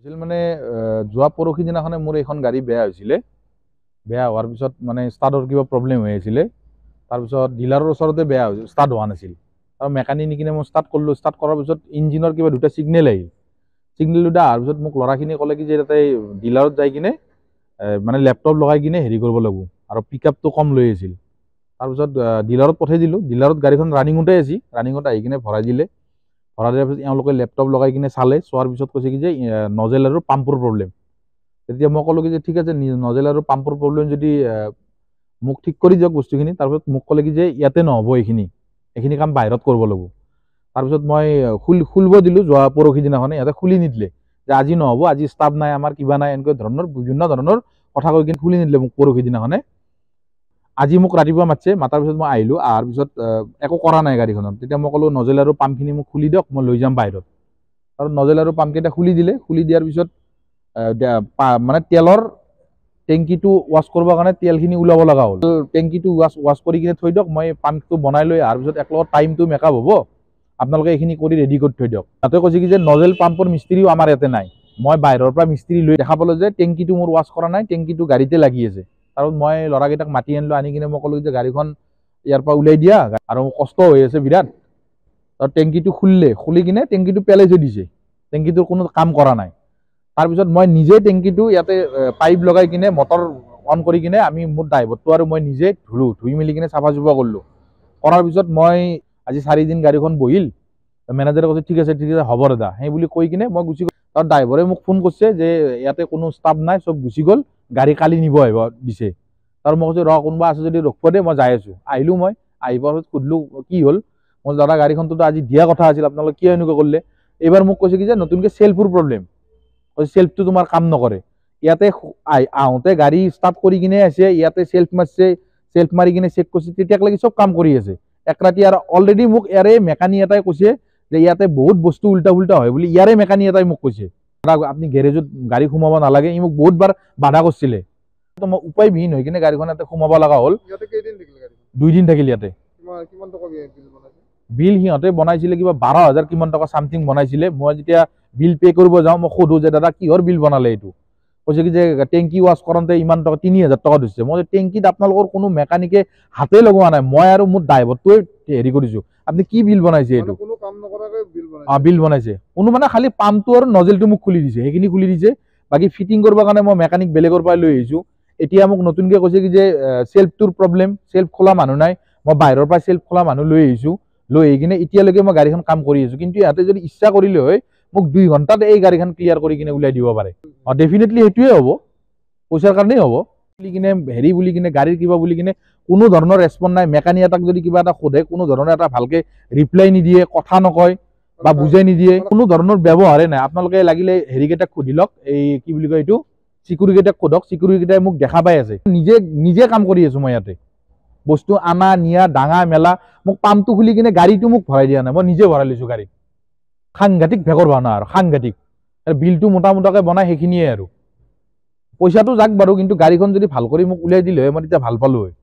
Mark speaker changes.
Speaker 1: মানে যোৱা পৰহি দিনাখনে মোৰ এখন গাড়ী বেয়া হৈছিলে। বেয়া হোৱাৰ পিছত মানে ষ্টাৰ্টৰ কিবা প্ৰব্লেম হৈ আছিলে। তাৰপিছত ডিলাৰৰ ওচৰতে বেয়া হৈছিল, ষ্টাৰ্ট হোৱা নাছিল। আৰু মেকানিক নিকিনে মই ষ্টাৰ্ট কৰিলোঁ। ষ্টাৰ্ট কৰাৰ পিছত ইঞ্জিনৰ কিবা দুটা ছিগনেল আহিল। ছিগনেল দুটা অহাৰ পিছত মোক ল'ৰাখিনি ক'লে কি যে তাতে ডিলাৰত যাই কিনে মানে লেপটপ লগাই কিনে হেৰি কৰিব লাগিব আৰু পিক আপটো কম লৈ আছিল। তাৰপিছত ডিলাৰত পঠাই দিলোঁ। ডিলাৰত গাড়ীখন ৰানিঙতে আছিল, ৰানিঙত আহি কিনে ভৰাই দিলে। ভৰাই দিয়াৰ পিছত এওঁলোকে লেপটপ লগাই কিনে চালে, চোৱাৰ পিছত কৈছে কি যে নজেল আৰু পাম্পৰ প্ৰব্লেম। তেতিয়া মই ক'লোঁ কি যে ঠিক আছে, নজেল আৰু পাম্পৰ প্ৰব্লেম যদি মোক ঠিক কৰি দিয়ক বস্তুখিনি। তাৰপিছত মোক ক'লে কি যে ইয়াতে নহ'ব, এইখিনি কাম বাহিৰত কৰিব লাগিব। তাৰপিছত মই খুলিব দিলোঁ যোৱা পৰহি দিনাখনে, সিহঁতে খুলি নিদিলে যে আজি নহ'ব, আজি ষ্টাফ নাই আমাৰ, কিবা নাই, এনেকুৱা ধৰণৰ বিভিন্ন ধৰণৰ কথা কৈ কিনে খুলি নিদিলে মোক পৰহি দিনাখনে। আজি মোক ৰাতিপুৱা মাতিছে, মাতাৰ পিছত মই আহিলোঁ। অহাৰ পিছত একো কৰা নাই গাড়ীখনত। তেতিয়া মই ক'লোঁ নজেল আৰু পাম্পখিনি মোক খুলি দিয়ক, মই লৈ যাম বাহিৰত। আৰু নজেল আৰু পাম্পকেইটা খুলি দিলে। খুলি দিয়াৰ পিছত মানে তেলৰ টেংকিটো ৱাছ কৰিবৰ কাৰণে তেলখিনি ওলাব লগা হ'ল। টেংকিটো ৱাছ কৰি কিনে থৈ দিয়ক, মই পাম্পটো বনাই লৈ অহাৰ পিছত একলগত টাইমটো মেকআপ হ'ব, আপোনালোকে এইখিনি কৰি ৰেডি কৰি থৈ দিয়ক। তাতে কৈছে কি যে নজেল পাম্পৰ মিস্ত্ৰীও আমাৰ ইয়াতে নাই। মই বাহিৰৰ পৰা মিস্ত্ৰী লৈ দেখা পালোঁ যে টেংকিটো মোৰ ৱাছ কৰা নাই, টেংকিটো গাড়ীতে লাগি আছে। তাৰপিছত মই ল'ৰাকেইটাক মাতি আনিলোঁ। আনি কিনে মই ক'লোঁ যে গাড়ীখন ইয়াৰ পৰা উলিয়াই দিয়া, আৰু কষ্ট হৈ আছে বিৰাট। আৰু টেংকিটো খুলি কিনে টেংকিটো পেলাই থৈ দিছে, টেংকিটোৰ কোনো কাম কৰা নাই। তাৰপিছত মই নিজে টেংকিটো ইয়াতে পাইপ লগাই কিনে মটৰ অন কৰি কিনে মোৰ ড্ৰাইভাৰটো আৰু মই নিজে ধুই মেলি কিনে চাফা চুফা কৰিলোঁ। কৰাৰ পিছত মই আজি 4 দিন গাড়ীখন বহিল। মেনেজাৰে কৈছে ঠিক আছে হ'ব দাদা, সেই বুলি কৈ কিনে মই গুচি গ'লোঁ। তাৰ ড্ৰাইভাৰে মোক ফোন কৰিছে যে ইয়াতে কোনো ষ্টাফ নাই, চব গুচি গ'ল, গাড়ী কালি নিব আহিব দিছে। তাৰ মই কৈছোঁ কোনোবা আছে যদি ৰখিব দে, মই যাই আছোঁ। আহিলোঁ। মই আহি পোৱাৰ পিছত সুধিলোঁ কি হ'ল। মই দাদা গাড়ীখনতো আজি দিয়া কথা আছিল, আপোনালোকে কিয় এনেকুৱা কৰিলে। এইবাৰ মোক কৈছে কি যে নতুনকৈ চেল্ফৰ প্ৰব্লেম, চেল্ফটো তোমাৰ কাম নকৰে। ইয়াতে আহোঁতে গাড়ী ষ্টাৰ্ট কৰি কিনে আছে, ইয়াতে চেল্ফ মাৰিছে, চেল্ফ মাৰি কিনে চেক কৰিছে, তেতিয়ালৈকে চব কাম কৰি আছে। এক ৰাতি আৰু অলৰেডি মোক ইয়াৰে মেকানিক এটাই কৈছে যে ইয়াতে বহুত বস্তু উল্টা পুল্টা হয় বুলি, ইয়াৰে মেকানিক এটাই মোক কৈছে আপুনি গেৰেজত গাড়ী সোমাব নালাগে। ই মোক বহুতবাৰ বাধা কৰিছিলে। মই উপায়বিহীন হৈ কিনে গাড়ীখন ইয়াতে সোমাব লগা হ'ল। 2 দিন থাকিল ইয়াতে। বিল সিহঁতে বনাইছিলে কিবা 12,000 কিমান টকা চামথিং বনাইছিলে। মই যেতিয়া বিল পে' কৰিব যাওঁ, মই সোধোঁ যে দাদা কিহৰ বিল বনালে এইটো। কৈছে কি যে টেংকি ৱাছ কৰোঁতে ইমান টকা, 3,000 টকা ধৰিছে। মই টেংকিত আপোনালোকৰ কোনো মেকানিকে হাতে লগোৱা নাই, মই আৰু মোৰ ড্ৰাইভাৰটোৱে হেৰি কৰিছোঁ। আপুনি কি বিল বনাইছে এইটো? বিল বনাইছে কোনো মানে খালি পাম্পটো আৰু নজেলটো মোক খুলি দিছে, সেইখিনি খুলি দিছে। বাকী ফিটিং কৰিবৰ কাৰণে মই মেকানিক বেলেগৰ পৰা লৈ আহিছোঁ। এতিয়া মোক নতুনকৈ কৈছে কি যে চেল্ফটোৰ প্ৰব্লেম, চেল্ফ খোলা মানুহ নাই। মই বাহিৰৰ পৰা চেল্ফ খোলা মানুহ লৈ আহিছোঁ। লৈ আহি কিনে এতিয়ালৈকে মই গাড়ীখন কাম কৰি আছোঁ। কিন্তু ইহঁতে যদি ইচ্ছা কৰিলে হয়, মোক 2 ঘণ্টাত এই গাড়ীখন ক্লিয়াৰ কৰি কিনে উলিয়াই দিব পাৰে। ডেফিনেটলি সেইটোৱে হ'ব, পইচাৰ কাৰণেই হ'ব। বুলি কিনে হেৰি বুলি কিনে গাড়ীৰ কিবা বুলি কিনে কোনো ধৰণৰ ৰেচপন্স নাই। মেকানিক এটাক যদি কিবা এটা সোধে, কোনো ধৰণৰ এটা ভালকে ৰিপ্লাই নিদিয়ে, কথা নকয় বা বুজাই নিদিয়ে, কোনো ধৰণৰ ব্যৱহাৰে নাই। আপোনালোকে লাগিলে হেৰিকেইটাক সুধি লওক, এই কি বুলি কয় এইটো, চিকিউৰিটিকেইটাক সোধক। চিকিউৰিটিকেইটাই মোক দেখা পাই আছে। নিজে কাম কৰি আছোঁ মই ইয়াতে, বস্তু আনা নিয়া, ডাঙা মেলা। মোক পাম্পটো খুলি কিনে গাড়ীটো মোক ভৰাই দিয়া নাই, মই নিজে ভৰাই লৈছোঁ গাড়ী। সাংঘাতিক ভেকৰ ভাওনা আৰু সাংঘাতিক। বিলটো মোটামুটাকৈ বনাই সেইখিনিয়ে আৰু পইচাটো যাক বাৰু, কিন্তু গাড়ীখন যদি ভাল কৰি মোক উলিয়াই দিলে হয়, মই তেতিয়া ভাল পালোঁ হয়।